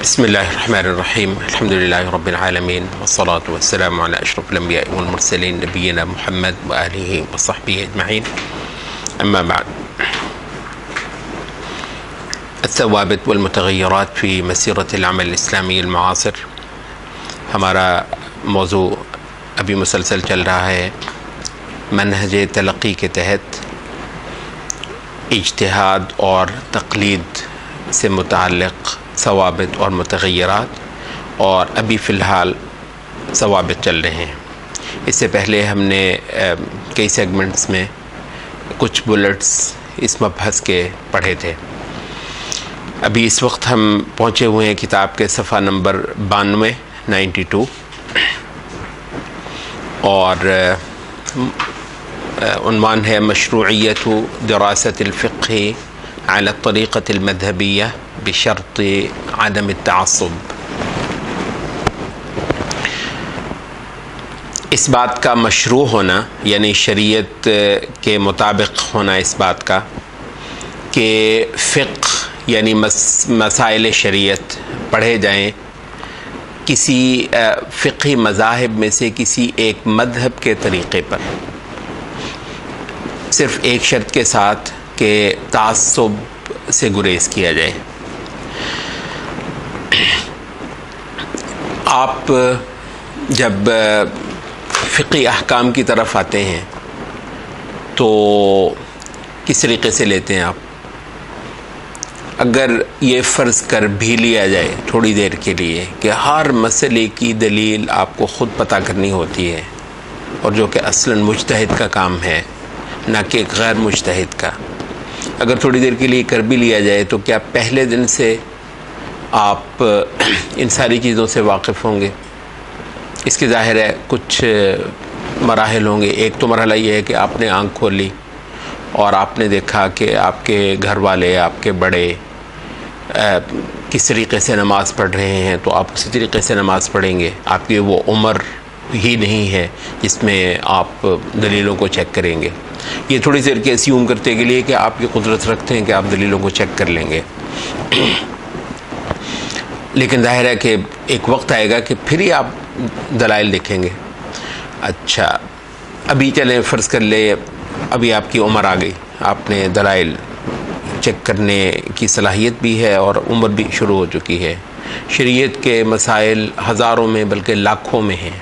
بسم الله الرحمن الرحيم. الحمد لله رب العالمين، والصلاة والسلام على أشرف الأنبياء والمرسلين نبينا محمد وآله وصحبه أجمعين. أما بعد، الثوابت والمتغيرات في مسيرة العمل الإسلامي المعاصر ہمارا موضوع ابھی مسلسل چل رہا ہے۔ منہج تلقی کے تحت اجتہاد اور تقلید سے متعلق ثوابت اور متغیرات، اور ابھی فی الحال ثوابت چل رہے ہیں۔ اس سے پہلے ہم نے کئی سیگمنٹس میں کچھ بلٹس اس مبحث کے پڑھے تھے۔ ابھی اس وقت ہم پہنچے ہوئے ہیں کتاب کے صفحہ نمبر 92 اور عنوان ہے مشروعیت دراست الفقہ على الطریقة المذہبیہ بشرط عدم التعصب۔ اس بات کا مشروع ہونا، یعنی شریعت کے مطابق ہونا اس بات کا کہ فقہ یعنی مسائل شریعت پڑھے جائیں کسی فقہی مذاہب میں سے کسی ایک مذہب کے طریقے پر، صرف ایک شرط کے ساتھ کہ تعصب سے گریز کیا جائے۔ آپ جب فقہی احکام کی طرف آتے ہیں تو کس طریقے سے لیتے ہیں آپ؟ اگر یہ فرض کر بھی لیا جائے تھوڑی دیر کے لیے کہ ہر مسئلے کی دلیل آپ کو خود پتہ کرنی ہوتی ہے، اور جو کہ اصلاً مجتہد کا کام ہے نہ کہ غیر مجتہد کا، اگر تھوڑی دیر کے لیے کر بھی لیا جائے تو کیا پہلے دن سے آپ ان ساری چیزوں سے واقف ہوں گے؟ اس کے ظاہر ہے کچھ مراحل ہوں گے۔ ایک تو مرحلہ یہ ہے کہ آپ نے آنکھ کھولی اور آپ نے دیکھا کہ آپ کے گھر والے، آپ کے بڑے کس طریقے سے نماز پڑھ رہے ہیں، تو آپ اسی طریقے سے نماز پڑھیں گے۔ آپ کی وہ عمر ہی نہیں ہے جس میں آپ دلیلوں کو چیک کریں گے۔ یہ تھوڑی دیر کے اسیوم کرتے کے لیے کہ آپ کی قدرت رکھتے ہیں کہ آپ دلیلوں کو چیک کر لیں گے، لیکن ظاہر ہے کہ ایک وقت آئے گا کہ پھر ہی آپ دلائل دیکھیں گے۔ اچھا، ابھی چلیں فرض کر لے ابھی آپ کی عمر آ گئی، آپ نے دلائل چیک کرنے کی صلاحیت بھی ہے اور عمر بھی شروع ہو چکی ہے۔ شریعت کے مسائل ہزاروں میں بلکہ لاکھوں میں ہیں،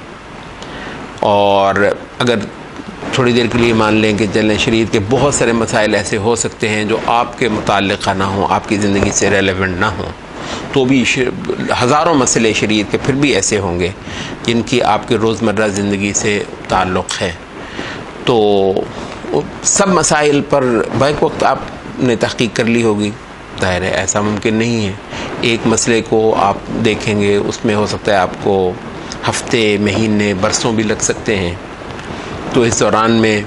اور اگر تھوڑی دیر کے لیے مان لیں کہ چلیں شریعت کے بہت سارے مسائل ایسے ہو سکتے ہیں جو آپ کے متعلقہ نہ ہوں، آپ کی زندگی سے ریلیونٹ نہ ہوں، تو بھی ہزاروں مسئلے شریعت کے پھر بھی ایسے ہوں گے جن کی آپ کے روزمرہ زندگی سے تعلق ہے۔ تو سب مسائل پر بیک وقت آپ نے تحقیق کر لی ہوگی، ظاہر ہے ایسا ممکن نہیں ہے۔ ایک مسئلے کو آپ دیکھیں گے، اس میں ہو سکتا ہے آپ کو ہفتے، مہینے، برسوں بھی لگ سکتے ہیں۔ تو اس دوران میں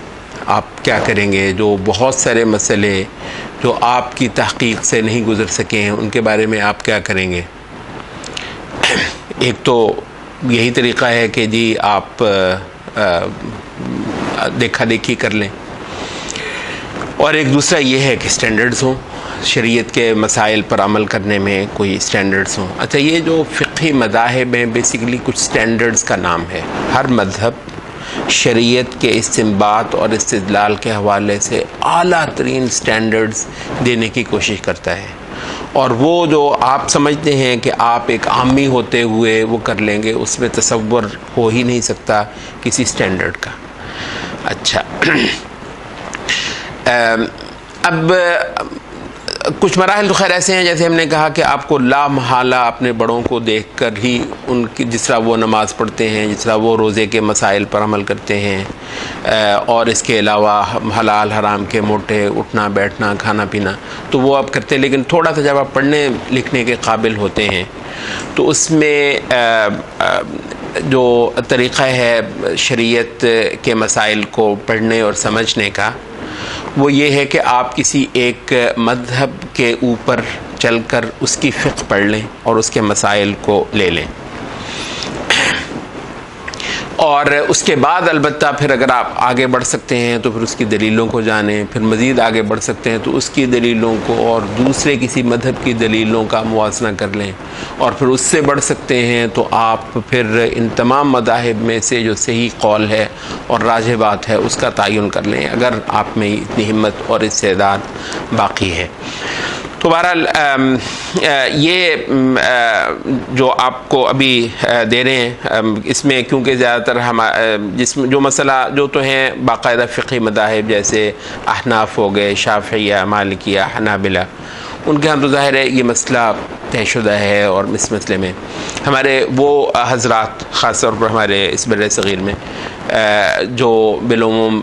آپ کیا کریں گے؟ جو بہت سارے مسئلے جو آپ کی تحقیق سے نہیں گزر سکے ہیں، ان کے بارے میں آپ کیا کریں گے؟ ایک تو یہی طریقہ ہے کہ جی آپ دیکھا دیکھی کر لیں، اور ایک دوسرا یہ ہے کہ سٹینڈرڈز ہوں، شریعت کے مسائل پر عمل کرنے میں کوئی سٹینڈرڈز ہوں۔ اچھا، یہ جو فقہی مذاہب ہیں بیسیکلی کچھ سٹینڈرڈز کا نام ہے۔ ہر مذہب شریعت کے استنباط اور استدلال کے حوالے سے اعلیٰ ترین سٹینڈرڈز دینے کی کوشش کرتا ہے، اور وہ جو آپ سمجھتے ہیں کہ آپ ایک عامی ہوتے ہوئے وہ کر لیں گے، اس میں تصور ہو ہی نہیں سکتا کسی سٹینڈرڈ کا۔ اچھا، اب کچھ مراحل تو خیر ایسے ہیں، جیسے ہم نے کہا کہ آپ کو لا محالہ اپنے بڑوں کو دیکھ کر ہی ان کی جس طرح وہ نماز پڑھتے ہیں، جس طرح وہ روزے کے مسائل پر عمل کرتے ہیں، اور اس کے علاوہ حلال حرام کے موٹے اٹھنا بیٹھنا کھانا پینا، تو وہ آپ کرتے ہیں۔ لیکن تھوڑا سا جب آپ پڑھنے لکھنے کے قابل ہوتے ہیں تو اس میں جو طریقہ ہے شریعت کے مسائل کو پڑھنے اور سمجھنے کا، وہ یہ ہے کہ آپ کسی ایک مذہب کے اوپر چل کر اس کی فقہ پڑھ لیں اور اس کے مسائل کو لے لیں، اور اس کے بعد البتہ پھر اگر آپ آگے بڑھ سکتے ہیں تو پھر اس کی دلیلوں کو جانیں، پھر مزید آگے بڑھ سکتے ہیں تو اس کی دلیلوں کو اور دوسرے کسی مذہب کی دلیلوں کا موازنہ کر لیں، اور پھر اس سے بڑھ سکتے ہیں تو آپ پھر ان تمام مذاہب میں سے جو صحیح قول ہے اور راجح بات ہے اس کا تعین کر لیں، اگر آپ میں اتنی ہمت اور استعداد باقی ہے۔ تو بہرحال یہ جو آپ کو ابھی دے رہے ہیں اس میں کیونکہ زیادہ تر جو مسئلہ جو تو ہیں باقاعدہ فقہی مذاہب جیسے احناف ہو گئے، شافعیہ، مالکیہ، حنابلہ، ان کے ہاں تو ظاہر ہے یہ مسئلہ طے شدہ ہے، اور اس مسئلے میں ہمارے وہ حضرات خاص طور پر ہمارے اس بر صغیر میں جو بالعموم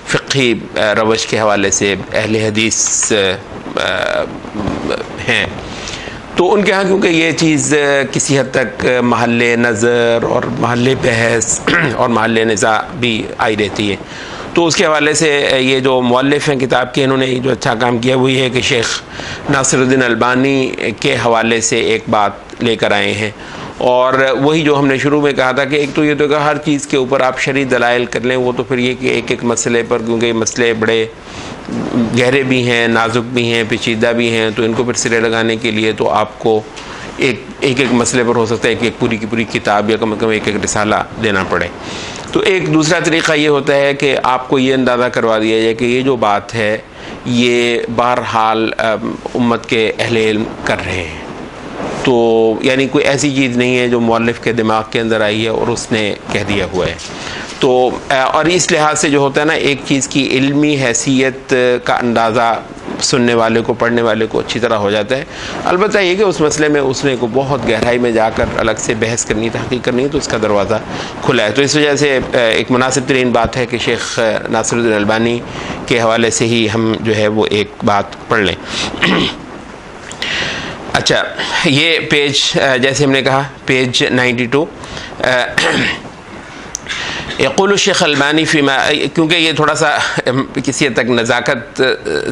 فقہی روش کے حوالے سے اہل حدیث ہیں، تو ان کے ہاں کیونکہ یہ چیز کسی حد تک محل نظر اور محل بحث اور محل نزاع بھی آئی رہتی ہے، تو اس کے حوالے سے یہ جو مؤلف ہیں کتاب کے، انہوں نے جو اچھا کام کیا وہ یہ ہے کہ شیخ ناصر الدین البانی کے حوالے سے ایک بات لے کر آئے ہیں، اور وہی جو ہم نے شروع میں کہا تھا کہ ایک تو یہ تو کہ ہر چیز کے اوپر آپ شرعی دلائل کر لیں، وہ تو پھر یہ کہ ایک ایک مسئلے پر، کیونکہ یہ مسئلے بڑے گہرے بھی ہیں، نازک بھی ہیں، پیچیدہ بھی ہیں، تو ان کو پھر سرے لگانے کے لیے تو آپ کو ایک ایک مسئلے پر ہو سکتا ہے ایک پوری کی پوری کتاب یا کم از کم ایک رسالہ دینا پڑے۔ تو ایک دوسرا طریقہ یہ ہوتا ہے کہ آپ کو یہ اندازہ کروا دیا جائے کہ یہ جو بات ہے یہ بہرحال امت کے اہل علم کر رہے ہیں، تو یعنی کوئی ایسی چیز نہیں ہے جو مؤلف کے دماغ کے اندر آئی ہے اور اس نے کہہ دیا ہوا ہے۔ تو اور اس لحاظ سے جو ہوتا ہے نا، ایک چیز کی علمی حیثیت کا اندازہ سننے والے کو، پڑھنے والے کو اچھی طرح ہو جاتا ہے۔ البتہ یہ کہ اس مسئلے میں اس نے کو بہت گہرائی میں جا کر الگ سے بحث کرنی، تحقیق کرنی ہے، تو اس کا دروازہ کھلا ہے۔ تو اس وجہ سے ایک مناسب ترین بات ہے کہ شیخ ناصر الدین البانی کے حوالے سے ہی ہم جو ہے وہ ایک بات پڑھ لیں۔ اچھا، یہ پیج جیسے ہم نے کہا پیج 92، یقول الشیخ البانی فیما، کیونکہ یہ تھوڑا سا کسی حد تک نزاکت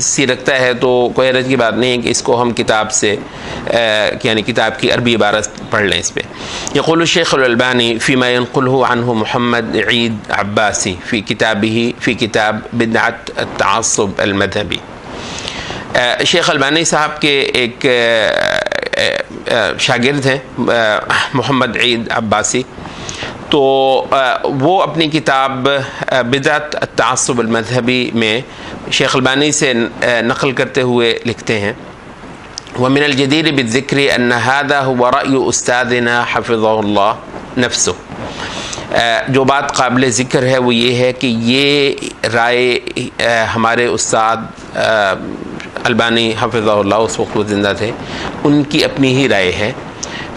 سی رکھتا ہے تو کوئی حرج کی بات نہیں ہے کہ اس کو ہم کتاب سے یعنی کتاب کی عربی عبارت پڑھ لیں اس پہ۔ یقول الشیخ الالبانی فیما ينقلہ عنہ محمد عید عباسی فی کتاب بدعت التعصب المذہبی۔ شیخ البانی صاحب کے ایک شاگرد ہیں محمد عید عباسی، تو وہ اپنی کتاب بدعت التعصب المذہبی میں شیخ البانی سے نقل کرتے ہوئے لکھتے ہیں، وَمِنَ الْجَدِيرِ بِالذِّكْرِ أَنَّ هَذَا هُوَ رَأْيُ أُسْتَاذِنَا حَفِظَهُ اللَّهُ نَفْسُهُ۔ جو بات قابل ذکر ہے وہ یہ ہے کہ یہ رائے ہمارے استاد البانی حفظہ اللہ، اس وقت وہ زندہ تھے، ان کی اپنی ہی رائے ہے۔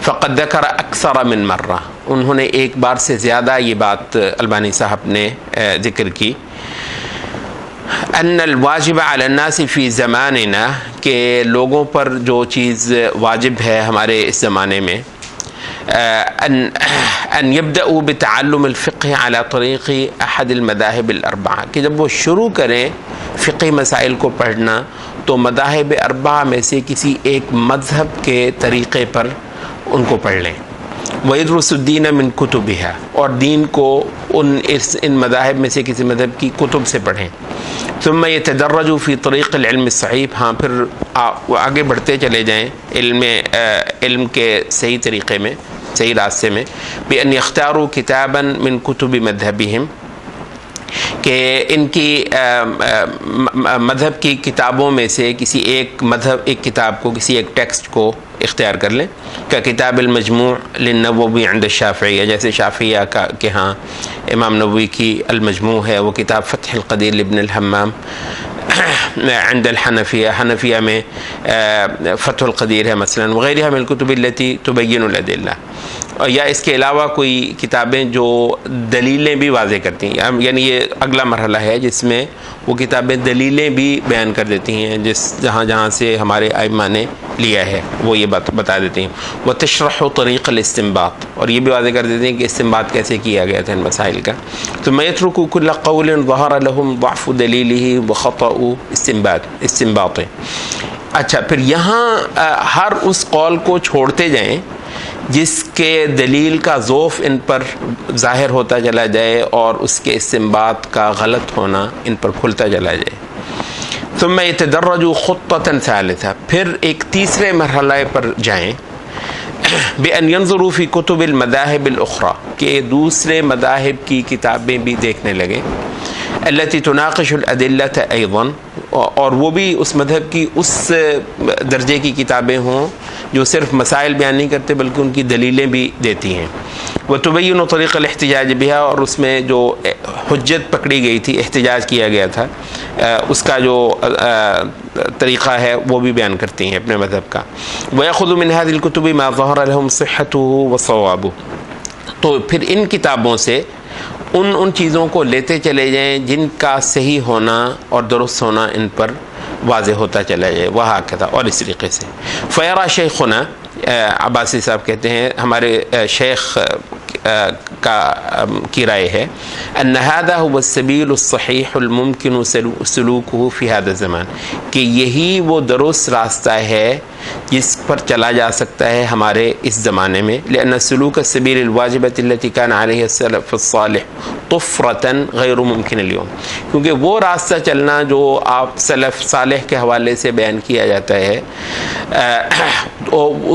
فقد ذکر اکثر من مرہ، انہوں نے ایک بار سے زیادہ یہ بات البانی صاحب نے ذکر کی، ان الواجب علی الناس فی زماننا، کہ لوگوں پر جو چیز واجب ہے ہمارے اس زمانے میں، ان یبدأوا بتعلم الفقہ علی طریق احد المذاہب الاربعہ، کہ جب وہ شروع کریں فقہی مسائل کو پڑھنا تو مذاہب اربعہ میں سے کسی ایک مذہب کے طریقے پر ان کو پڑھ لیں۔ وَيَدْرُسُ الدِّينَ مِن كُتُبِهَا، اور دین کو ان مذاہب میں سے کسی مذہب کی کتب سے پڑھیں۔ ثم يتدرج في طريق العلم الصحيح، ہاں پھر آگے بڑھتے چلے جائیں علم کے صحیح طریقے میں، صحیح راستے میں، بأن يختاروا كتابا من كتب مذهبهم، کہ ان کی مذہب کی کتابوں میں سے کسی ایک کتاب کو، کسی ایک ٹیکسٹ کو اختیار کر لیں، کہ کتاب المجموع للنووی عند الشافعیہ، جیسے شافعیہ کے ہاں امام نووی کی المجموع ہے، وہ کتاب فتح القدیر لابن الحمام عند الحنفیہ، حنفیہ میں فتح القدیر ہے مثلا، وغیرہ من الکتب التي تبین الادلہ، یا اس کے علاوہ کوئی کتابیں جو دلیلیں بھی واضح کرتی ہیں، یعنی یہ اگلا مرحلہ ہے جس میں وہ کتابیں دلیلیں بھی بیان کر دیتی ہیں، جہاں سے ہمارے ائمہ نے لیا ہے وہ یہ بتا دیتی ہیں۔ وتشرح طریق الاستنباط، اور یہ بھی واضح کر دیتے ہیں کہ استنباط کیسے کیا گیا تھا ان مسائل کا۔ ثم يترك كل قول ظهر لهم ضعف دلیلہ وخطأ استنباطه۔ اچھا، پھر یہاں ہر اس قول کو چھوڑتے جائیں جس کے دلیل کا ذوف ان پر ظاہر ہوتا چلا جائے اور اس کے استنباط کا غلط ہونا ان پر کھلتا چلا جائے. ثم يتدرجوا خطة ثالثة، پھر ایک تیسرے مرحلے پر جائیں، بأن ينظروا في كتب المذاهب الأخرى، کہ دوسرے مذاہب کی کتابیں بھی دیکھنے لگے، التي تناقش الأدلة أيضا، اور وہ بھی اس مذہب کی اس درجے کی کتابیں ہوں جو صرف مسائل بیان نہیں کرتے بلکہ ان کی دلیلیں بھی دیتی ہیں. وتبين طریق الاحتجاج بها، اور اس میں جو حجت پکڑی گئی تھی، احتجاج کیا گیا تھا، اس کا جو طریقہ ہے وہ بھی بیان کرتی ہیں اپنے مذہب کا. ويأخذ من هذه الكتب ما ظهر لهم صحته وصوابه، تو پھر ان کتابوں سے ان چیزوں کو لیتے چلے جائیں جن کا صحیح ہونا اور درست ہونا ان پر واضح ہوتا چلا جائے. وہاں کہتا اور اس طریقے سے فیرا شیخنا، عباسی صاحب کہتے ہیں ہمارے شیخ کی رائے ہے، ان هذا هو السبيل الصحيح الممكن سلوكه في هذا الزمان، کہ یہی وہ درست راستہ ہے جس پر چلا جا سکتا ہے ہمارے اس زمانے میں. لأن سلوك السبيل الواجبة التي كان عليها السلف الصالح طفرة غير ممكن اليوم، کیونکہ وہ راستہ چلنا جو آپ سلف صالح کے حوالے سے بیان کیا جاتا ہے،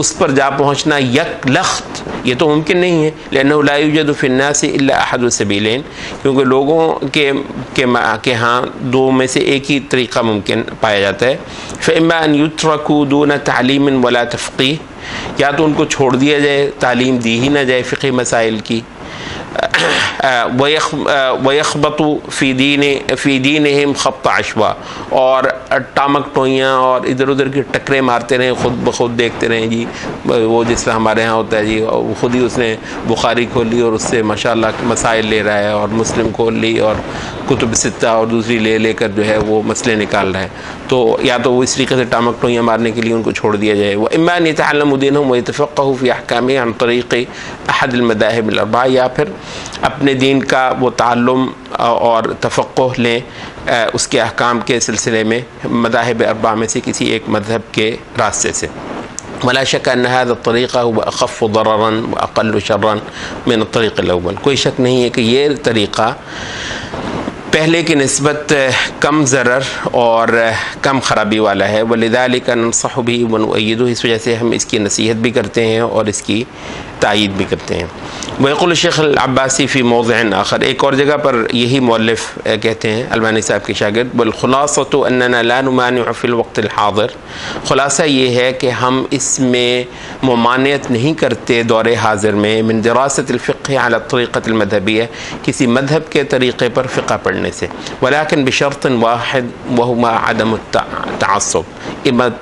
اس پر جا پہنچنا یک لخت یہ تو ممکن نہیں ہے. لأنه لا يوجد في الناس إلا أحد السبيلين، کیونکہ لوگوں کے ہاں دو میں سے ایک ہی طریقہ ممکن پایا جاتا ہے. فإما أن يتركوا دون تعلیم ولا تفقیہ، یا تو ان کو چھوڑ دیا جائے، تعلیم دی ہی نہ جائے فقہی مسائل کی. وَيَخْبَطُوا فِي دِينِهِمْ خَبْطَ عَشْوَا، اور ٹامک ٹوئیاں اور ادھر ادھر کی ٹکرے مارتے رہیں، خود بخود دیکھتے رہیں جی وہ جس طرح ہمارے ہاں ہوتا ہے جی خود ہی اس نے بخاری کھول لی اور اس سے ماشاءاللہ مسائل لے رہا ہے، اور مسلم کھول لی اور کتب ستہ اور دوسری لے کر جو ہے وہ مسئلے نکال رہا ہے. تو یا تو وہ اس طریقے سے ٹامک ٹوئیاں مارنے کے لیے ان کو چھوڑ دیا جائے. وَإِمَّا أَن يَتَعَلَّمُوا دِينَهُمْ وَيَتَفَقَّهُوا فِي أَحْكَامِهِ عَنْ طَرِيقِ أَحَدِ الْمَذَاهِبِ الْأَرْبَعَةِ، یا پھر اپنے دین کا وہ تعلم اور تفقہ لیں اس کے احکام کے سلسلے میں مذاہب اربعہ میں سے کسی ایک مذہب کے راستے سے. ولا شک ان هذا الطريق هو اخف ضررا واقل شرا من الطريق الاول، کوئی شک نہیں ہے کہ یہ طریقہ پہلے کی نسبت کم ضرر اور کم خرابی والا ہے. ولذلك ننصح به ونؤيده، اس وجہ سے ہم اس کی نصیحت بھی کرتے ہیں اور اس کی تائید بھی کرتے ہیں. ويقول الشیخ العباسی فی موضع آخر، ایک اور جگہ پر یہی مؤلف کہتے ہیں البانی صاحب کے شاگرد، والخلاصۃ اننا لا نمانع فی الوقت الحاضر، خلاصہ یہ ہے کہ ہم اس میں ممانعت نہیں کرتے دور حاضر میں من دراست الفقہ علی الطریقۃ المذہبیہ، کسی مذہب کے طریقے پر فقہ پڑھنے سے، ولیکن بشرط واحد وہما عدم التعصب،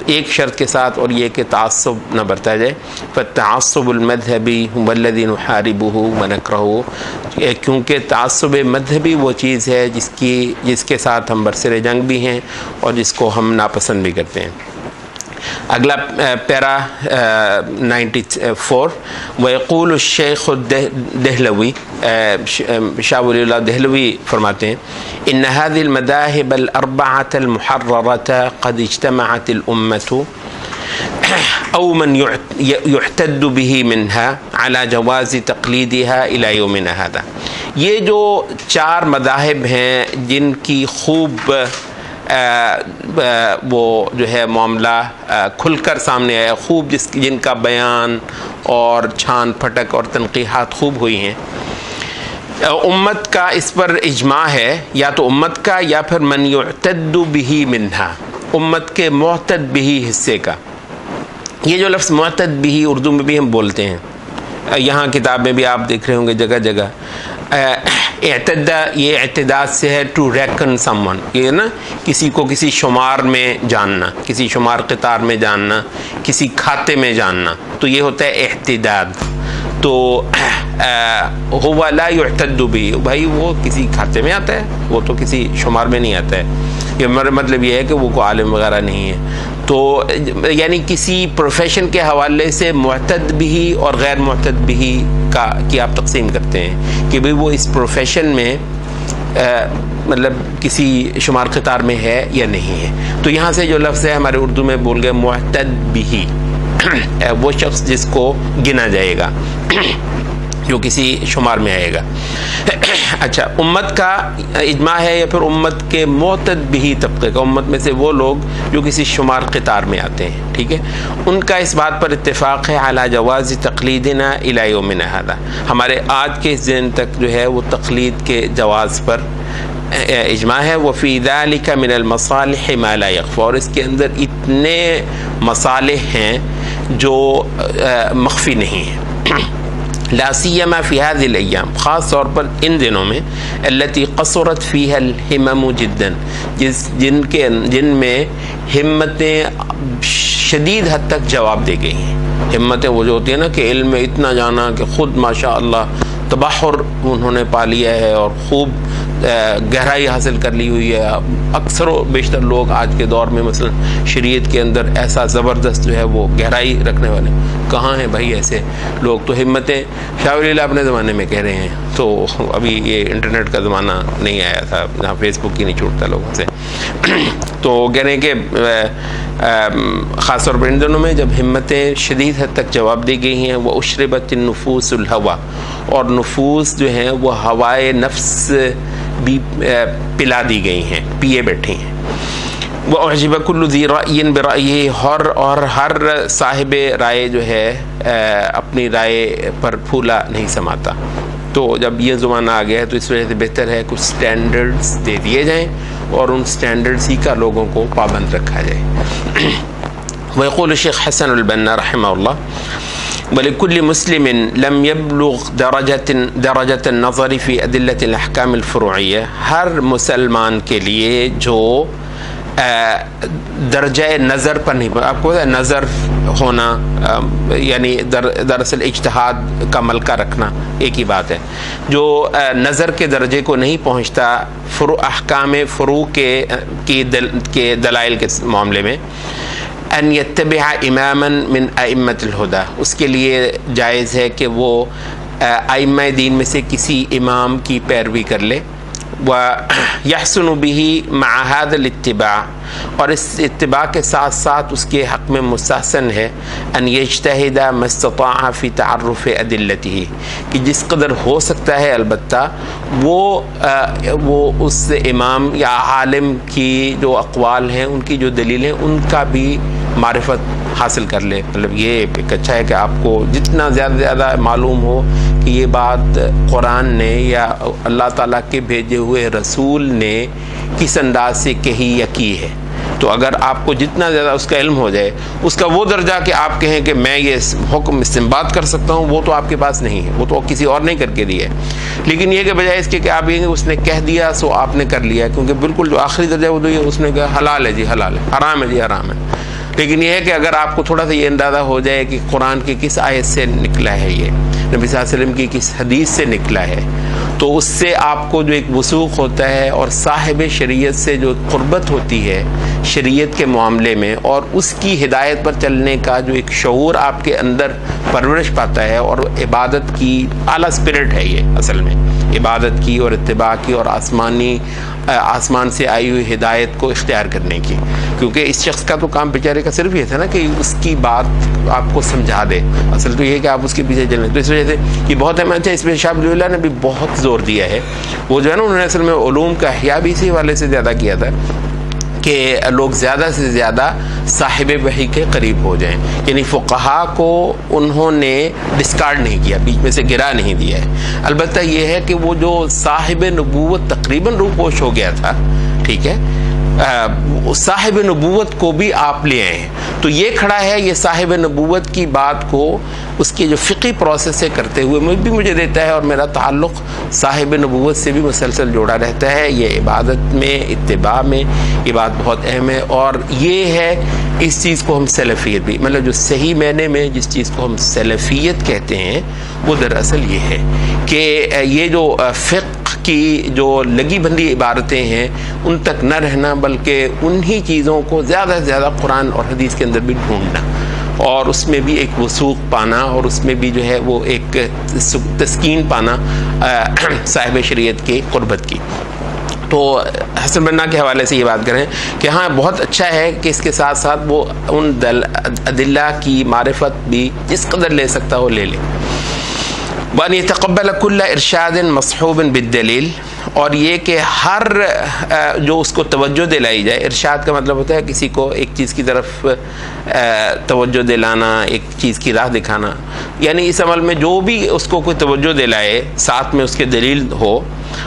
ایک شرط کے ساتھ، اور یہ کہ تعصب نہ برتا جائے. فالتعصب المذہبی هو الذی نحاربہ ونکرہہ، کیونکہ تعصب مذہبی وہ چیز ہے جس کے ساتھ ہم برسر جنگ بھی ہیں اور جس کو ہم ناپسند بھی کرتے ہیں. اگلا پیرا 94، ويقول الشیخ دہلوی، شاہ ولی اللہ دہلوی فرماتے ہیں، ان هذه المذاهب الاربعة المحررة قد اجتمعت الامة او من يحتد به منها على جواز تقلیدها الى یومنا هذا. یہ جو چار مذاہب ہیں جن کی خوب وہ جو ہے معاملہ کھل کر سامنے آیا، خوب جن کا بیان اور چھان پھٹک اور تنقیحات خوب ہوئی ہیں، امت کا اس پر اجماع ہے، یا تو امت کا یا پھر من یعتد به منها، امت کے معتد به حصے کا. یہ جو لفظ معتد به اردو میں بھی ہم بولتے ہیں، یہاں کتاب میں بھی آپ دیکھ رہے ہوں گے جگہ جگہ. اعتدا، یہ اعتداد سے ہے ٹو ریکن سم ون، یہ نا کسی کو کسی شمار میں جاننا، کسی شمار قطار میں جاننا، کسی کھاتے میں جاننا، تو یہ ہوتا ہے اعتداد. تو ہوا لا یعتد به، بھائی وہ کسی کھاتے میں آتا ہے، وہ تو کسی شمار میں نہیں آتا ہے. یہ مطلب یہ ہے کہ وہ کوئی عالم وغیرہ نہیں ہے. تو یعنی کسی پروفیشن کے حوالے سے معتد بھی اور غیر معتد بھی کی آپ تقسیم کرتے ہیں کہ بھئی وہ اس پروفیشن میں مطلب کسی شمار قطار میں ہے یا نہیں ہے. تو یہاں سے جو لفظ ہے ہمارے اردو میں بول گئے معتد بھی، وہ شخص جس کو گنا جائے گا، جو کسی شمار میں آئے گا۔ اچھا، امت کا اجماع ہے یا پھر امت کے معتد بھی طبقے کا، امت میں سے وہ لوگ جو کسی شمار قطار میں آتے ہیں، ٹھیک ہے، ان کا اس بات پر اتفاق ہے علی جواز تقلیدنا الی یومنا ھذا، ہمارے آج کے اس دن تک جو ہے وہ تقلید کے جواز پر اجماع ہے۔ وفی ذلک من المصالح ما لا یخفی، اور اس کے اندر اتنے مصالح ہیں جو مخفی نہیں ہیں۔ لا سیما فی هذه الايام، خاص طور پر ان دنوں میں، التي قصرت فيها الهمم جدا، جن میں ہمتیں شدید حد تک جواب دے گئی ہیں۔ ہمتیں وہ جو ہوتی ہیں نا کہ علم میں اتنا جانا کہ خود ماشاء اللہ تبحر انہوں نے پا لیا ہے اور خوب گہرائی حاصل کر لی ہوئی ہے۔ اکثر و بیشتر لوگ آج کے دور میں مثلا شریعت کے اندر ایسا زبردست جو ہے وہ گہرائی رکھنے والے کہاں ہیں بھائی؟ ایسے لوگ تو ہمتیں شاہ ولی اللہ اپنے زمانے میں کہہ رہے ہیں، تو ابھی یہ انٹرنیٹ کا زمانہ نہیں آیا تھا جہاں فیس بک ہی نہیں چھوٹتا لوگوں سے، تو کہہ رہے ہیں کہ خاص طور پر ان دنوں میں جب ہمتیں شدید حد تک جواب دی گئی ہیں، وہ اشربت النفوس الہوا، اور نفوس جو ہیں وہ ہوائے نفس بھی پلا دی گئی ہیں، پیے بیٹھے ہیں۔ وَأُعْجِبَ كُلُّ ذِي رَأْيٍ بِرَأْيِهِ، اور ہر صاحب رائے جو ہے اپنی رائے پر پھولا نہیں سماتا۔ تو جب یہ زمانہ آ گیا ہے تو اس وجہ سے بہتر ہے کچھ سٹینڈرڈز دے دیے جائیں اور ان سٹینڈرڈز ہی کا لوگوں کو پابند رکھا جائے۔ ويقول الشيخ حسن البنا رحمه الله: ولكل مسلم لم يبلغ درجة النظر في أدلة الأحكام الفروعية، ہر مسلمان کے لیے جو درجہ نظر پر نہیں، آپ کو پتا ہے نظر ہونا یعنی دراصل اجتہاد کا ملکہ رکھنا ایک ہی بات ہے، جو نظر کے درجے کو نہیں پہنچتا احکام فروع کے دلائل کے معاملے میں، ان یتبع اماما من ائمۃ الہدی، اس کے لیے جائز ہے کہ وہ ائمہ دین میں سے کسی امام کی پیروی کر لے، وَيَحْسُنُ بِهِ مَعَ هَذَا الاتباع، اور اس اتباع کے ساتھ ساتھ اس کے حق میں مستحسن ہے ان يجتهد ما استطاع في تعرف ادلته، کہ جس قدر ہو سکتا ہے البتہ وہ اس امام یا عالم کی جو اقوال ہیں، ان کی جو دلیل ہیں، ان کا بھی معرفت حاصل کر لے۔ مطلب یہ ایک اچھا ہے کہ آپ کو جتنا زیادہ زیادہ معلوم ہو کہ یہ بات قرآن نے یا اللہ تعالیٰ کے بھیجے ہوئے رسول نے کس انداز سے کہی یا کی ہے، تو اگر آپ کو جتنا زیادہ اس کا علم ہو جائے، اس کا وہ درجہ کہ آپ کہیں کہ میں یہ حکم استنباط کر سکتا ہوں، وہ تو آپ کے پاس نہیں ہے، وہ تو کسی اور نے کر کے دیا ہے۔ لیکن یہ کہ بجائے اس کے کہ آپ یہ اس نے کہہ دیا سو آپ نے کر لیا، کیونکہ بالکل جو آخری درجہ وہ تو یہ اس نے کہا حلال ہے جی حلال ہے، حرام ہے جی حرام ہے۔ لیکن یہ ہے کہ اگر آپ کو تھوڑا سا یہ اندازہ ہو جائے کہ قرآن کی کس آیت سے نکلا ہے، یہ نبی صلی اللہ علیہ وسلم کی کس حدیث سے نکلا ہے، تو اس سے آپ کو جو ایک وثوق ہوتا ہے اور صاحب شریعت سے جو قربت ہوتی ہے شریعت کے معاملے میں، اور اس کی ہدایت پر چلنے کا جو ایک شعور آپ کے اندر پرورش پاتا ہے، اور عبادت کی اعلیٰ اسپرٹ ہے یہ اصل میں، عبادت کی اور اتباع کی اور آسمان سے آئی ہوئی ہدایت کو اختیار کرنے کی، کیونکہ اس شخص کا تو کام بیچارے کا صرف یہ تھا نا کہ اس کی بات آپ کو سمجھا دے، اصل تو یہ ہے کہ آپ اس کے پیچھے چلیں۔ تو اس وجہ سے یہ بہت اہم ہے، اس میں شاہ ولی اللہ نے بھی بہت زور دیا ہے، وہ جو ہے نا انہوں نے اصل میں علوم کا احیاء بھی اسی والے سے زیادہ کیا تھا کہ لوگ زیادہ سے زیادہ صاحب وحی کے قریب ہو جائیں، یعنی فقہا کو انہوں نے ڈسکارڈ نہیں کیا، بیچ میں سے گرا نہیں دیا ہے۔ البتہ یہ ہے کہ وہ جو صاحب نبوت تقریباً روپوش ہو گیا تھا، ٹھیک ہے، صاحب نبوت کو بھی آپ لے آئے ہیں، تو یہ کھڑا ہے یہ صاحب نبوت کی بات کو اس کے جو فقہی پروسیس سے کرتے ہوئے مجھے دیتا ہے، اور میرا تعلق صاحب نبوت سے بھی مسلسل جوڑا رہتا ہے۔ یہ عبادت میں اتباع میں یہ بات بہت اہم ہے، اور یہ ہے اس چیز کو ہم سلفیت بھی، مطلب جو صحیح معنی میں جس چیز کو ہم سلفیت کہتے ہیں وہ دراصل یہ ہے کہ یہ جو فقہ کی جو لگی بندی عبارتیں ہیں ان تک نہ رہنا، بلکہ انہی چیزوں کو زیادہ سے زیادہ قرآن اور حدیث کے اندر بھی ڈھونڈنا، اور اس میں بھی ایک وثوق پانا، اور اس میں بھی جو ہے وہ ایک تسکین پانا صاحب شریعت کی قربت کی۔ تو حسن بنا کے حوالے سے یہ بات کریں کہ ہاں بہت اچھا ہے کہ اس کے ساتھ ساتھ وہ ان ادلہ کی معرفت بھی جس قدر لے سکتا ہو لے لے. وَأَنْ يَتَقَبَّلَ كُلَّ إِرْشَادٍ مَصْحُوبٍ بِالدَّلِيلِ، اور یہ کہ ہر جو اس کو توجہ دلائی جائے. ارشاد کا مطلب ہوتا ہے کسی کو ایک چیز کی طرف توجہ دلانا، ایک چیز کی راہ دکھانا، یعنی اس عمل میں جو بھی اس کو کوئی توجہ دلائے ساتھ میں اس کے دلیل ہو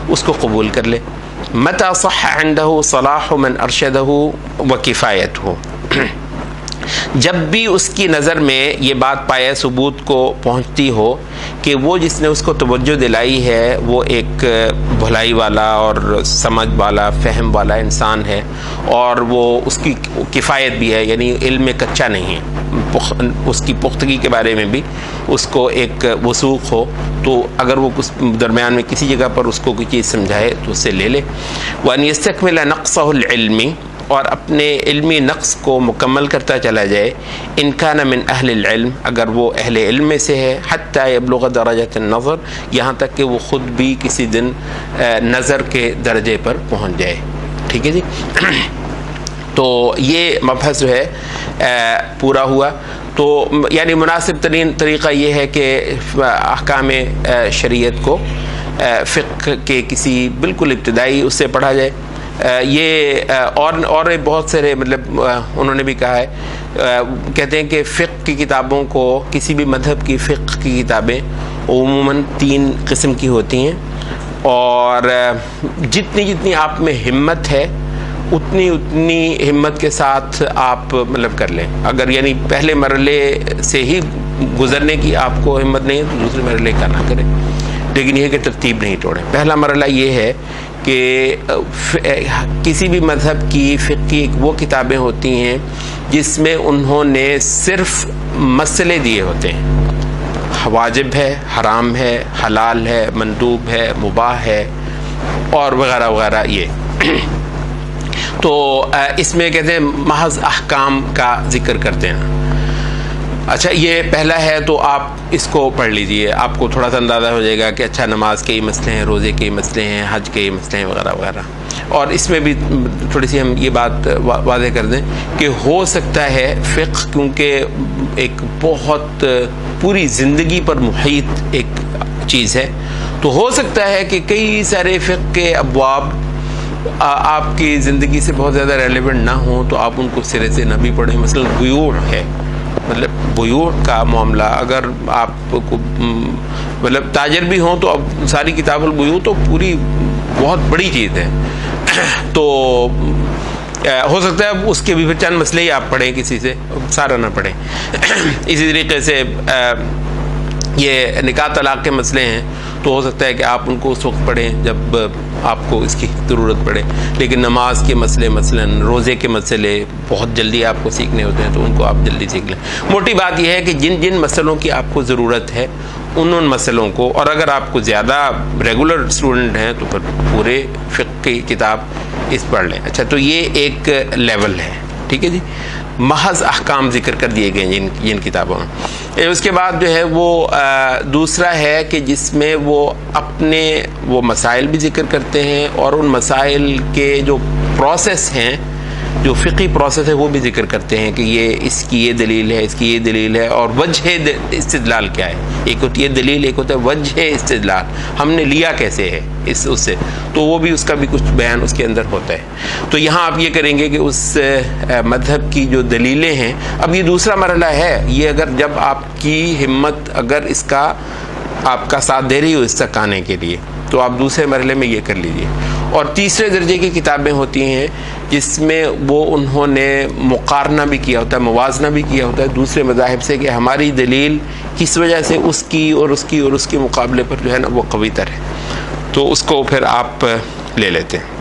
اس کو قبول کر لے. متى صح عنده صلاح من ارشده وکفایته، جب بھی اس کی نظر میں یہ بات پایا ثبوت کو پہنچتی ہو کہ وہ جس نے اس کو توجہ دلائی ہے وہ ایک بھلائی والا اور سمجھ والا فہم والا انسان ہے، اور وہ اس کی کفایت بھی ہے، یعنی علم میں کچا نہیں ہے، اس کی پختگی کے بارے میں بھی اس کو ایک وثوق ہو، تو اگر وہ درمیان میں کسی جگہ پر اس کو کوئی چیز سمجھائے تو اس سے لے لے. وَأَنْ يَسْتَكْمِلَ نَقْصَهُ الْعِلْمِ، اور اپنے علمی نقص کو مکمل کرتا چلا جائے. ان کان من اہل العلم، اگر وہ اہل علم میں سے ہے. حتی یبلغ درجۃ النظر، یہاں تک کہ وہ خود بھی کسی دن نظر کے درجے پر پہنچ جائے. ٹھیک ہے جی. تو یہ مبحث جو ہے پورا ہوا. تو یعنی مناسب ترین طریقہ یہ ہے کہ احکام شریعت کو فقہ کے کسی بالکل ابتدائی اس سے پڑھا جائے. یہ اور بہت سارے مطلب انہوں نے بھی کہا ہے، کہتے ہیں کہ فقہ کی کتابوں کو، کسی بھی مذہب کی فقہ کی کتابیں عموماً 3 قسم کی ہوتی ہیں، اور جتنی آپ میں ہمت ہے اتنی ہمت کے ساتھ آپ مطلب کر لیں. اگر یعنی پہلے مرحلے سے ہی گزرنے کی آپ کو ہمت نہیں ہے تو دوسرے مرحلے کا نہ کریں، لیکن یہ کہ ترتیب نہیں توڑیں. پہلا مرحلہ یہ ہے کہ کسی بھی مذہب کی فقہ کی وہ کتابیں ہوتی ہیں جس میں انہوں نے صرف مسئلے دیے ہوتے ہیں، واجب ہے، حرام ہے، حلال ہے، مندوب ہے، مباح ہے اور وغیرہ وغیرہ. یہ تو اس میں کہتے ہیں محض احکام کا ذکر کرتے ہیں. اچھا یہ پہلا ہے، تو آپ اس کو پڑھ لیجئے، آپ کو تھوڑا سا اندازہ ہو جائے گا کہ اچھا نماز کے ہی مسئلے ہیں، روزے کے ہی مسئلے ہیں، حج کے ہی مسئلے ہیں وغیرہ وغیرہ. اور اس میں بھی تھوڑی سی ہم یہ بات واضح کر دیں کہ ہو سکتا ہے فقہ کیونکہ ایک بہت پوری زندگی پر محیط ایک چیز ہے، تو ہو سکتا ہے کہ کئی سارے فقہ کے ابواب آپ کی زندگی سے بہت زیادہ ریلیونٹ نہ ہوں تو آپ ان کو سرے سے نہ بھی پڑھیں. مثلا بیوع ہے، مطلب بیوع کا معاملہ اگر آپ کو مطلب تاجر بھی ہوں تو اب ساری کتاب البیوع تو پوری بہت بڑی چیز ہے، تو ہو سکتا ہے اس کے بھی پھر چند مسئلے ہی آپ پڑھیں کسی سے، سارا نہ پڑھیں. اسی طریقے سے یہ نکاح طلاق کے مسئلے ہیں تو ہو سکتا ہے کہ آپ ان کو اس وقت پڑھیں جب آپ کو اس کی ضرورت پڑے، لیکن نماز کے مسئلے مثلا روزے کے مسئلے بہت جلدی آپ کو سیکھنے ہوتے ہیں تو ان کو آپ جلدی سیکھ لیں. موٹی بات یہ ہے کہ جن مسئلوں کی آپ کو ضرورت ہے ان مسئلوں کو، اور اگر آپ کو زیادہ ریگولر اسٹوڈنٹ ہیں تو پھر پورے فقہ کی کتاب اس پڑھ لیں. اچھا تو یہ ایک لیول ہے. ٹھیک ہے جی. محض احکام ذکر کر دیے گئے جن کتابوں میں. اس کے بعد جو ہے وہ دوسرا ہے کہ جس میں وہ اپنے وہ مسائل بھی ذکر کرتے ہیں اور ان مسائل کے جو پروسیس ہیں، جو فقہی پروسیس ہے وہ بھی ذکر کرتے ہیں کہ یہ اس کی یہ دلیل ہے، اس کی یہ دلیل ہے، اور وجہ استدلال کیا ہے. ایک ہوتی ہے دلیل، ایک ہوتا ہے وجہ استدلال، ہم نے لیا کیسے ہے اس سے، تو وہ بھی اس کا بھی کچھ بیان اس کے اندر ہوتا ہے. تو یہاں آپ یہ کریں گے کہ اس مذہب کی جو دلیلیں ہیں، اب یہ دوسرا مرحلہ ہے، یہ اگر جب آپ کی ہمت اگر اس کا آپ کا ساتھ دے رہی ہو اس تک آنے کے لیے تو آپ دوسرے مرحلے میں یہ کر لیجئے. اور تیسرے درجے کی کتابیں ہوتی ہیں جس میں وہ انہوں نے مقارنہ بھی کیا ہوتا ہے، موازنہ بھی کیا ہوتا ہے دوسرے مذاہب سے کہ ہماری دلیل کس وجہ سے اس کی اور اس کی اور اس کے مقابلے پر جو ہے نا وہ قوی تر ہے، تو اس کو پھر آپ لے لیتے ہیں.